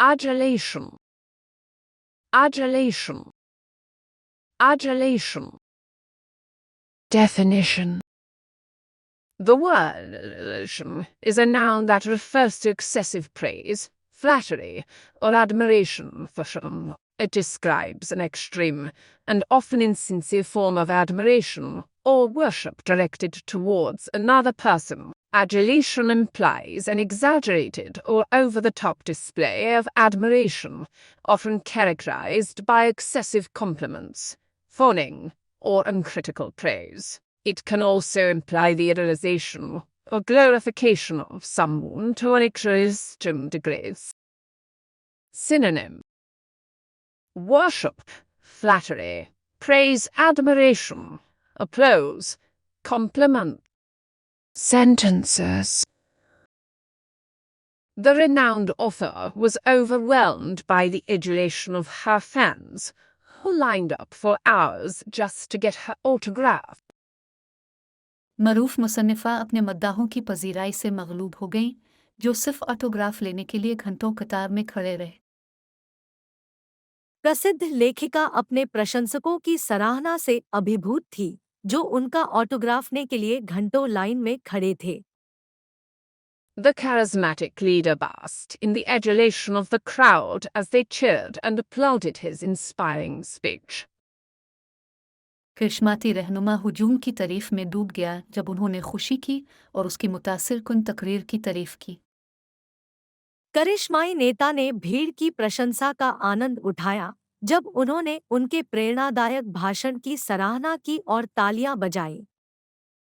Adulation. Adulation. Adulation. Definition. The word adulation is a noun that refers to excessive praise, flattery, or admiration for someone. It describes an extreme and often insincere form of admiration or worship directed towards another person. Adulation implies an exaggerated or over-the-top display of admiration, often characterized by excessive compliments, fawning, or uncritical praise. It can also imply the idolization or glorification of someone to an extreme degree. Synonym: worship, flattery, praise, admiration, applause, compliment. Sentences. The renowned author was overwhelmed by the adulation of her fans, who lined up for hours just to get her autograph. मरूफ मुसन्निफ़ा अपने मद्दाहों की पजीराई से मगलूब हो गईं, जो सिर्फ autograph लेने के लिए घंटों कतार में खड़े रहे। प्रसिद्ध लेखिका अपने प्रशंसकों की सराहना से अभिभूत थी, जो उनका ऑटोग्राफ के लिए घंटों लाइन में खड़े थे। The charismatic leader basked in the adulation of the crowd as they cheered and applauded his inspiring speech. करिश्माती रहनुमा हुजूम की तारीफ में डूब गया जब उन्होंने खुशी की और उसकी मुतासिरकुन तकरीर की तारीफ की। करिश्माई नेता ने भीड़ की प्रशंसा का आनंद उठाया जब उन्होंने उनके प्रेरणादायक भाषण की सराहना की और तालियां बजाईं।